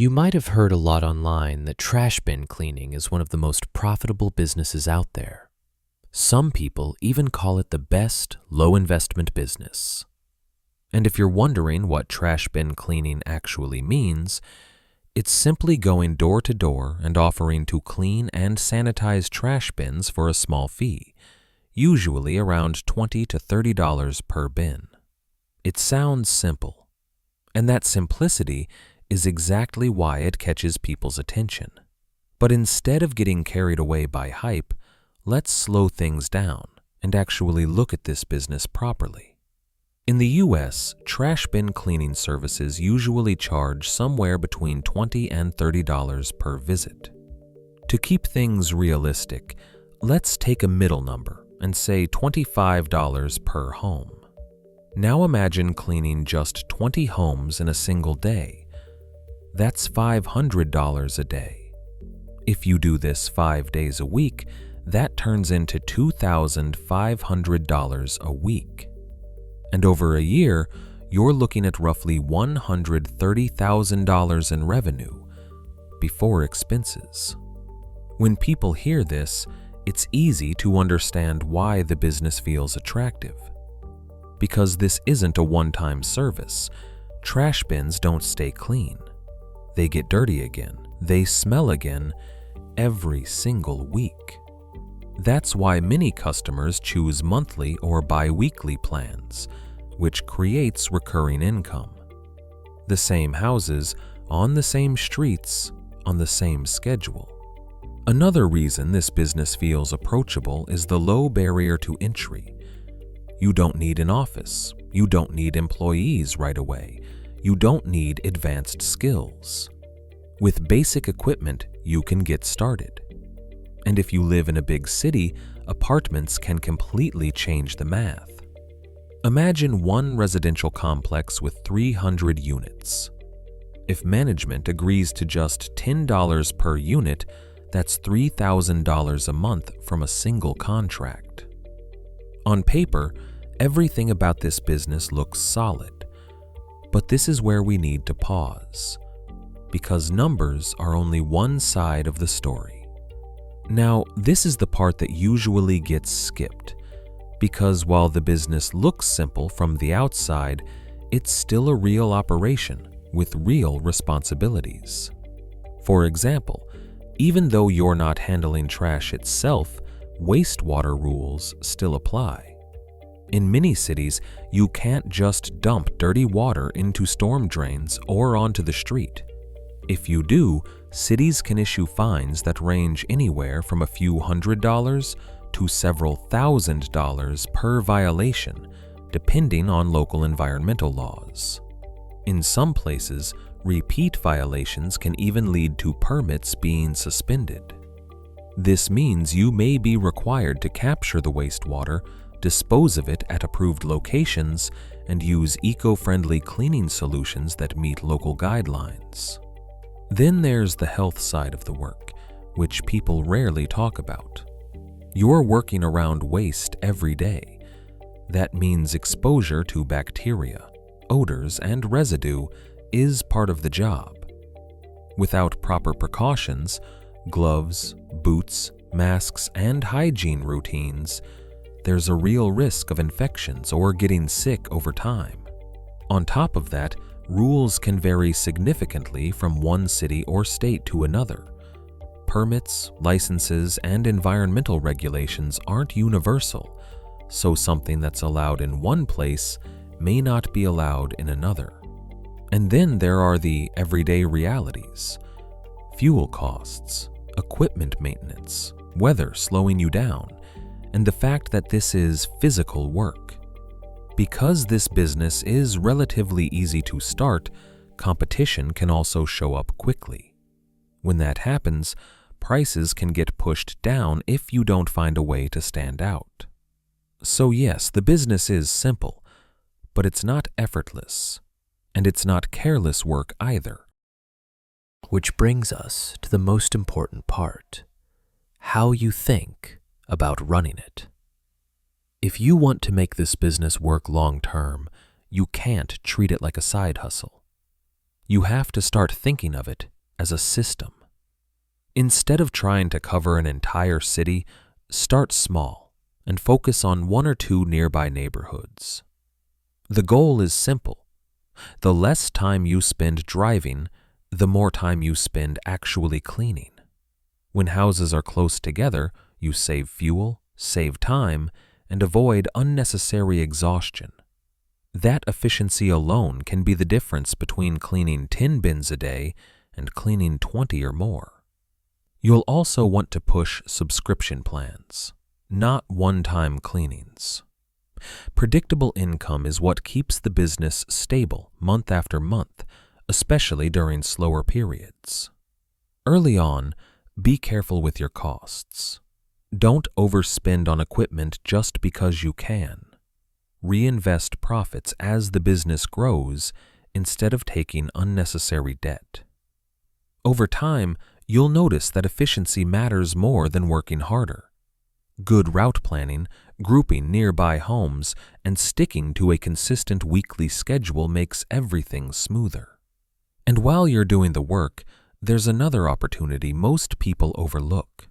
You might have heard a lot online that trash bin cleaning is one of the most profitable businesses out there. Some people even call it the best low-investment business. And if you're wondering what trash bin cleaning actually means, it's simply going door to door and offering to clean and sanitize trash bins for a small fee, usually around $20 to $30 per bin. It sounds simple, and that simplicity is exactly why it catches people's attention. But instead of getting carried away by hype, let's slow things down and actually look at this business properly. In the US, trash bin cleaning services usually charge somewhere between $20 and $30 per visit. To keep things realistic, let's take a middle number and say $25 per home. Now imagine cleaning just 20 homes in a single day. That's $500 a day. If you do this 5 days a week, that turns into $2,500 a week. And over a year, you're looking at roughly $130,000 in revenue before expenses. When people hear this, it's easy to understand why the business feels attractive. Because this isn't a one-time service. Trash bins don't stay clean. They get dirty again. They smell again every single week. That's why many customers choose monthly or bi-weekly plans, which creates recurring income. The same houses, on the same streets, on the same schedule. Another reason this business feels approachable is the low barrier to entry. You don't need an office. You don't need employees right away. You don't need advanced skills. With basic equipment, you can get started. And if you live in a big city, apartments can completely change the math. Imagine one residential complex with 300 units. If management agrees to just $10 per unit, that's $3,000 a month from a single contract. On paper, everything about this business looks solid. But this is where we need to pause, because numbers are only one side of the story. Now, this is the part that usually gets skipped, because while the business looks simple from the outside, it's still a real operation with real responsibilities. For example, even though you're not handling trash itself, wastewater rules still apply. In many cities, you can't just dump dirty water into storm drains or onto the street. If you do, cities can issue fines that range anywhere from a few $100s to several $1,000s per violation, depending on local environmental laws. In some places, repeat violations can even lead to permits being suspended. This means you may be required to capture the wastewater, dispose of it at approved locations, and use eco-friendly cleaning solutions that meet local guidelines. Then there's the health side of the work, which people rarely talk about. You're working around waste every day. That means exposure to bacteria, odors, and residue is part of the job. Without proper precautions, gloves, boots, masks, and hygiene routines, there's a real risk of infections or getting sick over time. On top of that, rules can vary significantly from one city or state to another. Permits, licenses, and environmental regulations aren't universal, so something that's allowed in one place may not be allowed in another. And then there are the everyday realities: fuel costs, equipment maintenance, weather slowing you down, and the fact that this is physical work. Because this business is relatively easy to start, competition can also show up quickly. When that happens, prices can get pushed down if you don't find a way to stand out. So yes, the business is simple, but it's not effortless, and it's not careless work either. Which brings us to the most important part: how you think about running it. If you want to make this business work long term, you can't treat it like a side hustle. You have to start thinking of it as a system. Instead of trying to cover an entire city, start small and focus on one or two nearby neighborhoods. The goal is simple. The less time you spend driving, the more time you spend actually cleaning. When houses are close together, you save fuel, save time, and avoid unnecessary exhaustion. That efficiency alone can be the difference between cleaning 10 bins a day and cleaning 20 or more. You'll also want to push subscription plans, not one-time cleanings. Predictable income is what keeps the business stable month after month, especially during slower periods. Early on, be careful with your costs. Don't overspend on equipment just because you can. Reinvest profits as the business grows instead of taking unnecessary debt. Over time, you'll notice that efficiency matters more than working harder. Good route planning, grouping nearby homes, and sticking to a consistent weekly schedule makes everything smoother. And while you're doing the work, there's another opportunity most people overlook.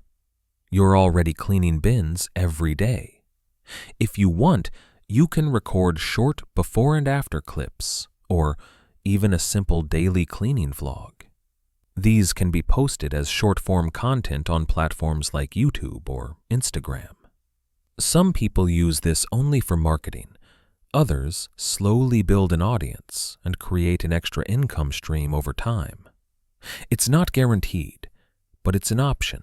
You're already cleaning bins every day. If you want, you can record short before and after clips, or even a simple daily cleaning vlog. These can be posted as short-form content on platforms like YouTube or Instagram. Some people use this only for marketing. Others slowly build an audience and create an extra income stream over time. It's not guaranteed, but it's an option,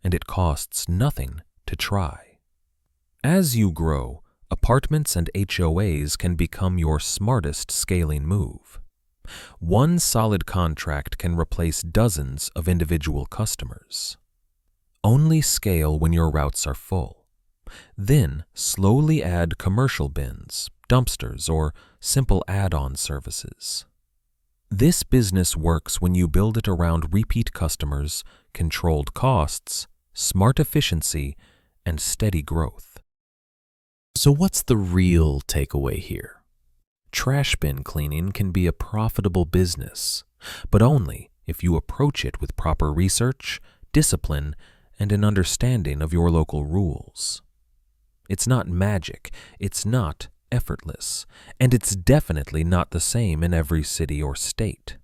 and it costs nothing to try. As you grow, apartments and HOAs can become your smartest scaling move. One solid contract can replace dozens of individual customers. Only scale when your routes are full. Then slowly add commercial bins, dumpsters, or simple add-on services. This business works when you build it around repeat customers, controlled costs, smart efficiency, and steady growth. So what's the real takeaway here? Trash bin cleaning can be a profitable business, but only if you approach it with proper research, discipline, and an understanding of your local rules. It's not magic, it's not effortless, and it's definitely not the same in every city or state.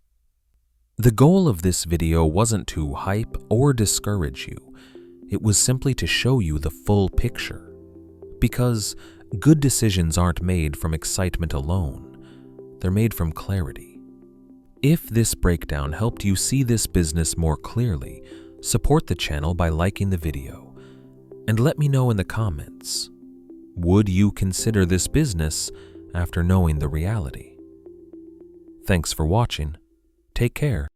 The goal of this video wasn't to hype or discourage you. It was simply to show you the full picture. Because good decisions aren't made from excitement alone. They're made from clarity. If this breakdown helped you see this business more clearly, support the channel by liking the video. And let me know in the comments, would you consider this business after knowing the reality? Thanks for watching. Take care.